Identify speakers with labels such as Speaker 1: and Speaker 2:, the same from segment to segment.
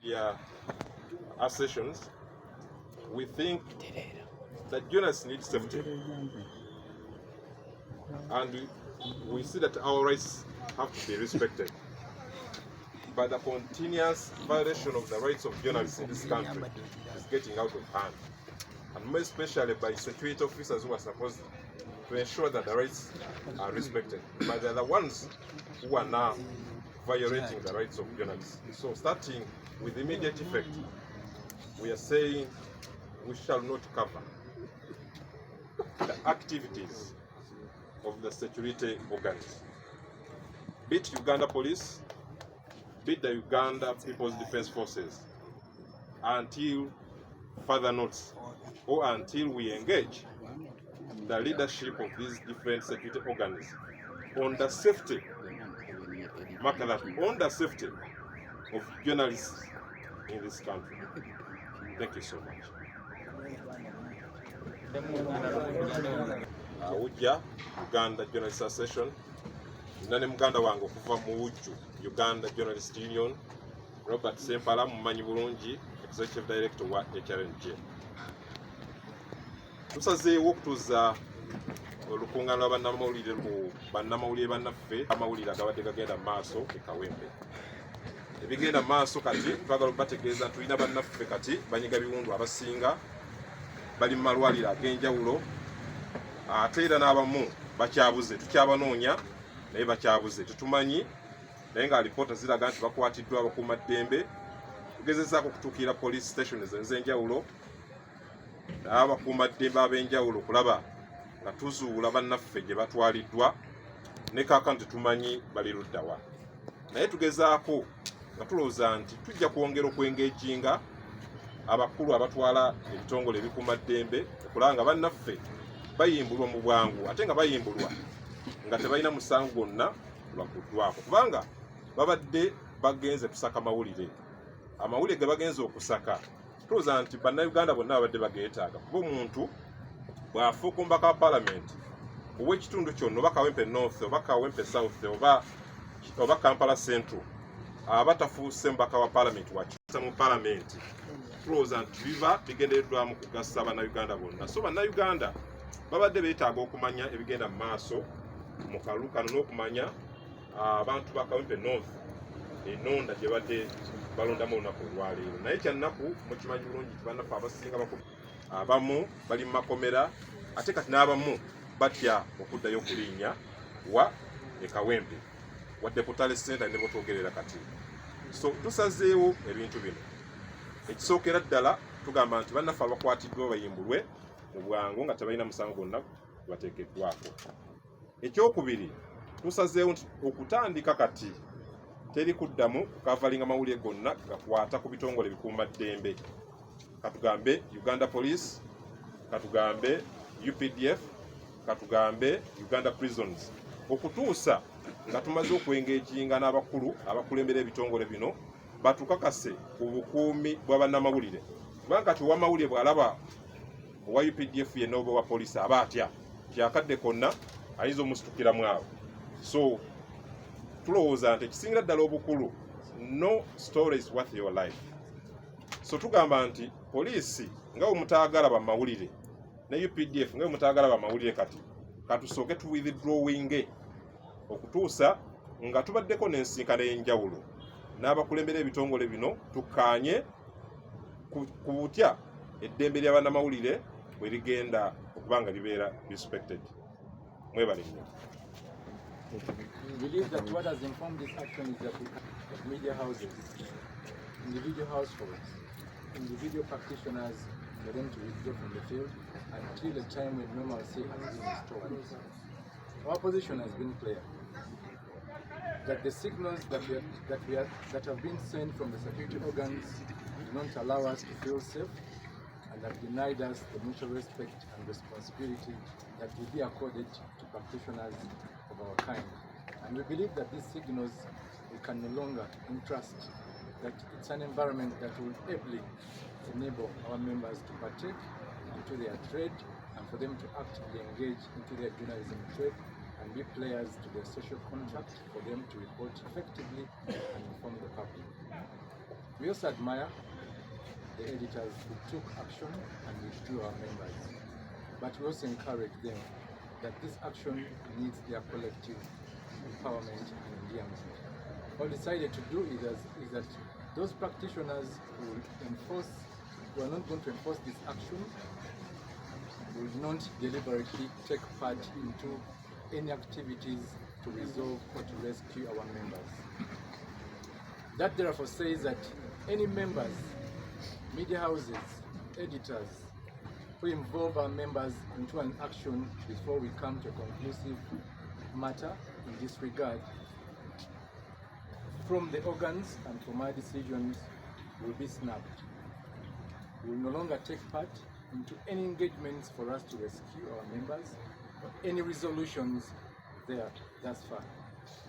Speaker 1: their assertions, we think that journalists need safety. And we see that our rights have to be respected. But the continuous violation of the rights of journalists in this country is getting out of hand. And more especially by security officers who are supposed to ensure that the rights are respected. But they're the ones who are now violating the rights of journalists. So starting with immediate effect, we are saying we shall not cover the activities of the security organs, be it Uganda Police, be it the Uganda People's Defense Forces, until further notice, or until we engage the leadership of these different security organs on the safety, mark that, on the safety of journalists in this country. Thank you so much. Ujja Uganda Journalists Association, nane muganda wange okuva mu Wujju Uganda Journalist Union, Robert Sempala mumanyi bulungi, Executive Director wa HRNJ. Tusazeewo okutuuza olukungaana lwa bannamawulire ku bannamawulire bannaffe, amawulire agabadde gagenda maaso e Kawempe. Ebigenda maaso kati twagala okubategeeza tulina bannaffe kati banyiga biwundu abasinga bali mu malwaliro ag'enjawulo, ate era n'abamu bakyabuze, tukyabanoonya naye bakyabuze, tetumanyi, naye nga alipoota ziraga nti bakwatiddwa abakuumaddembe. Tugezezaako okutuukira police stations ez'enjawulo n'abakuumaddembe ab'enjawulo okulaba nga tuzuula bannaffe gye batwaliddwa, ne kaakano tetumanyi bali luddawa. Naye tugezaako nga tulowooza nti tujja kwongera okwengeejinga abakulu abatwala ebitongole ebikuumaddembe okulaba nga bannaffe bayimbulwa mu bwangu, ate nga bayimbulwa nga tebalina musango gwonna gwakuddwako, kubanga babadde bagenze kusaka mawulire. Amawulire ge bagenze okusaka tulowooza nti bannayuganda bonna babadde bageetaaga, kuba omuntu bw'afuuka omubaka wa paalamenti ow'ekitundu kyonna, oba Kawempe North, oba Kawempe South, oba Kampala Central, aba tafuuse mubaka wa paalamenti wakisa mu paalamenti. Tulowooza nti biba bigendereddwamu kugasa bannayuganda bonna. So bannayuganda babadde beetaaga okumanya ebigenda mu maaso mu kalulu kano, n'okumanya abantu ba Kawempe North ennonda gye badde balondamu olunaku olwaleero. Naye kyannaku mukimanyi bulungi nti bannaffe abasinga bakulu abamu bali mu makomera, ate kati n'abamu batya okuddayo okulinnya wa e Kawempe wadde ku Tale Center ne bwetwogerera kati. So tusazeewo ebintu bino. Ekisookera ddala tugamba nti bannaffe abakwatiddwa bayimbulwe mu bwangu nga tebalina musango gwonna bateekeddwako. Ekyokubiri, tusazeewo nti okutandika kati teri kuddamu kukavalinga mawulire gonna gakwata ku bitongole bikuumaddembe. Katugambe Uganda Police, katugambe UPDF, katugambe Uganda Prisons, okutuusa nga tumaze okwengeejinga n'abakulu abakulembera ebitongole bino batukakase ku bukuumi bwa bannamawulire. Kubanga kati ow'amawulire bw'alaba owa UPDF yenna oba owa poliisi aba atya, kyakadde konna ayinza omusitukiramu awo. So tulowooza nti ekisingira ddala obukulu, no story is worth your life. So tugamba nti poliisi nga omutaagala bamawulire ne UPDF nga omutaagala bamawulire, kati katusooke tu withdrawing okutuusa nga tubaddeko n'ensinkana ey'enjawulo n'abakulembera ebitongole bino, tukkaanye ku butya eddembe lya bannamawulire bwe ligenda okuba nga libeera respected. Mwebale nnyo.
Speaker 2: We believe that what has informed this action is that media houses, individual households, individual practitioners, for them to withdraw from the field until the time when normalcy has been restored. Our position has been clear, that the signals that have been sent from the security organs do not allow us to feel safe, and have denied us the mutual respect and responsibility that will be accorded to practitioners of our kind. And we believe that these signals we can no longer entrust, that it's an environment that will ably enable our members to partake into their trade and for them to actively engage into their journalism trade and be players to their social contract, for them to report effectively and inform the public. We also admire the editors who took action and withdrew our members, but we also encourage them that this action needs their collective empowerment and endearment. What we decided to do is that those practitioners who are not going to enforce this action will not deliberately take part into any activities to resolve or to rescue our members. That therefore says that any members, media houses, editors who involve our members into an action before we come to a conclusive matter in this regard, from the organs and from our decisions will be snapped. We will no longer take part into any engagements for us to rescue our members or any resolutions there thus far.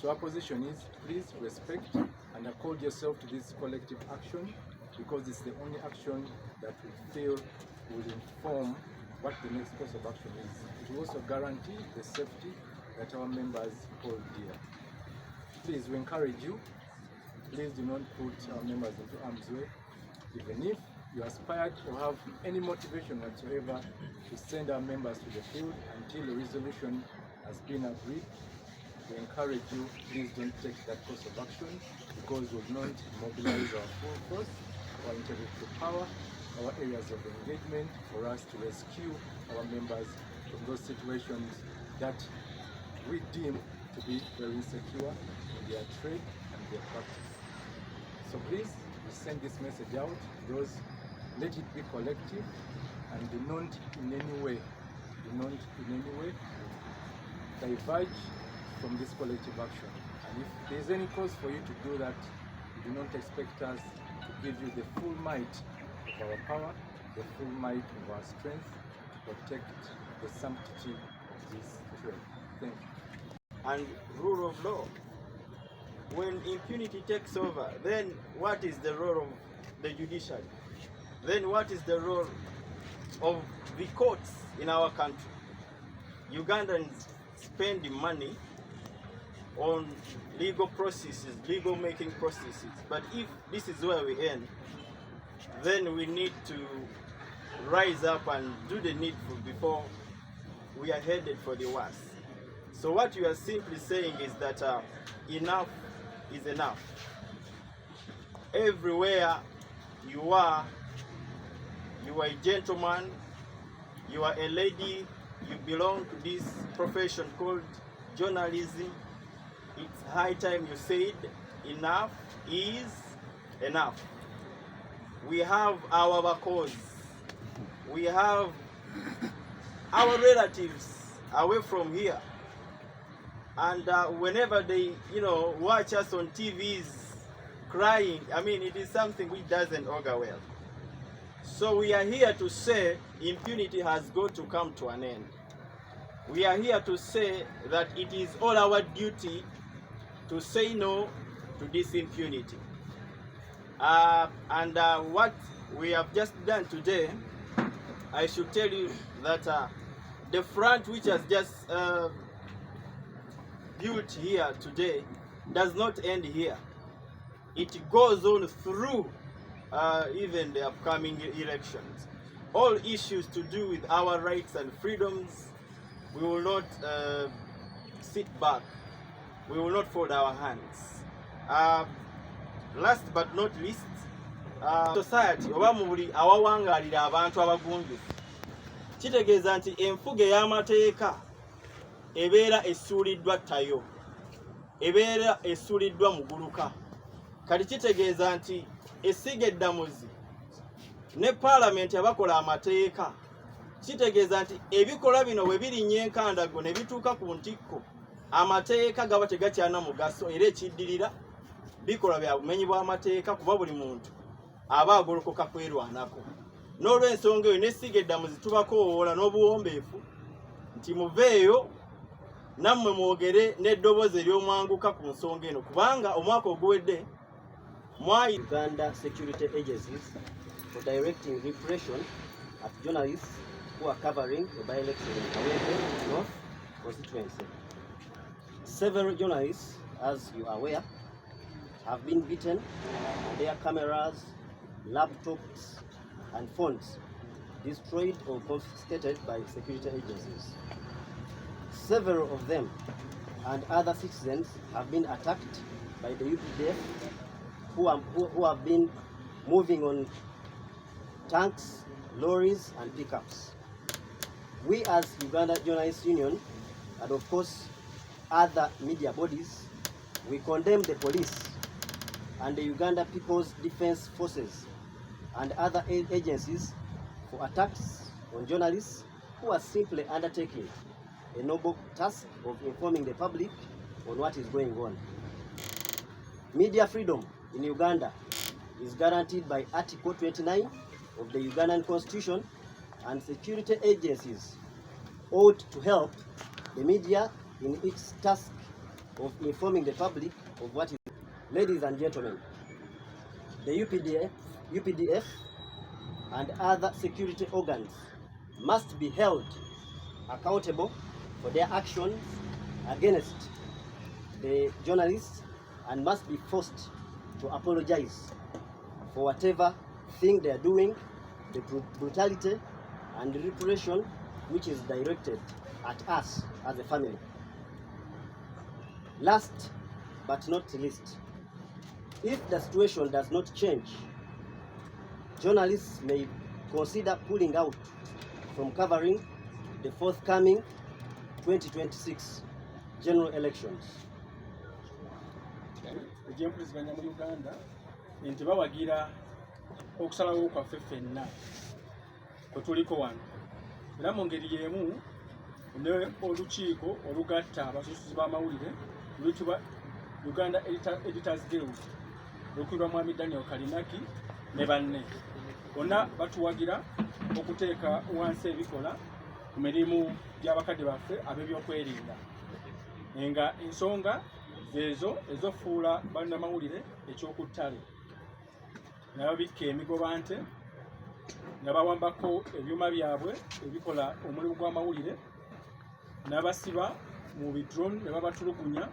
Speaker 2: So our position is, please respect and accord yourself to this collective action, because it's the only action that we feel will inform what the next course of action is. It will also guarantee the safety that our members hold dear. Please, we encourage you, please do not put our members into harm's way. Even if you aspired or have any motivation whatsoever to send our members to the field until a resolution has been agreed, we encourage you, please don't take that course of action, because we will not mobilize our full force, our intellectual power, our areas of engagement for us to rescue our members from those situations that we deem to be very insecure in their trade and their practice. So please, we send this message out to those, let it be collective, and do not in any way diverge from this collective action. And if there's any cause for you to do that, we do not expect us to give you the full might of our power, the full might of our strength to protect the sanctity of this trade. Thank you.
Speaker 3: And rule of law. When impunity takes over, then what is the role of the judiciary? Then what is the role of the courts in our country? Ugandans spend money on legal processes, legal making processes. But if this is where we end, then we need to rise up and do the needful before we are headed for the worst. So what you are simply saying is that enough is enough. Everywhere you are a gentleman, you are a lady, you belong to this profession called journalism. It's high time you said enough is enough. We have our cause. We have our relatives away from here. And whenever they, watch us on TVs crying, it is something which doesn't augur well. So we are here to say impunity has got to come to an end. We are here to say that it is all our duty to say no to this impunity. What we have just done today, I should tell you that the front which has just built here today does not end here. It goes on through even the upcoming elections. All issues to do with our rights and freedoms, we will not sit back. We will not fold our hands. Last but not least, society oba mu buli awawangalira abantu abagunjufu kitegeeza nti enfuga ey'amateeka ebeera essuuliddwa ttayo, ebeera essuuliddwa muguluka. Kati kitegeeza nti essiga eddamuzi ne paalamenti abakola amateeka, kitegeeza nti ebikolwa bino bwe birinnya enkandago ne bituuka ku ntikko, amateeka gaba tegakyana mugaso era ekiddirira bikolwa bya bumenyi bw'amateeka, kuba buli muntu aba agolokoka kwerwanako. N'olw'ensonga eyo n'essiga eddamuzi tubakoowoola n'obuwombeefu nti muveeyo nammwe mwogere n'eddoboozi ery'omwanguka ku nsonga eno, kubanga omwaka oguwedde
Speaker 4: Uganda security agencies for directing repression at journalists who are covering the by-election in Awembe North constituency. Several journalists, as you are aware, have been beaten and their cameras, laptops, and phones destroyed or confiscated by security agencies. Several of them and other citizens have been attacked by the UPDF who have been moving on tanks, lorries, and pickups. We as Uganda Journalists Union, and of course other media bodies, we condemn the police and the Uganda People's Defense Forces and other agencies for attacks on journalists who are simply undertaking a noble task of informing the public on what is going on. Media freedom in Uganda is guaranteed by Article 29 of the Ugandan Constitution, and security agencies ought to help the media in its task of informing the public of what is. Ladies and gentlemen, the UPDF and other security organs must be held accountable for their actions against the journalists and must be forced to apologize for whatever thing they are doing, the brutality and repression which is directed at us as a family. Last but not least, if the situation does not change, journalists may consider pulling out from covering the forthcoming 2026 general elections.
Speaker 5: Ebyempuliziganya mu Uganda nti bawagira okusalawo kwaffe ffenna kwe tuliko wano, era mu ngeri y'emu olukiiko olugatta abasuusuzi b'amawulire luyitibwa Uganda Editors Guild lukulirwa Mwami Daniel Kalinaki ne banne bonna batuwagira okuteeka wansi ebikola ku mirimu gy'abakadde baffe ab'ebyokwerinda, nga ensonga zezo ezofuula bannamawulire ekyokuttale, nga babikka emigobante, nga bawambako ebyuma byabwe ebikola omulimu gw'amawulire, n'abasiba mu bidrone ne babatulugunya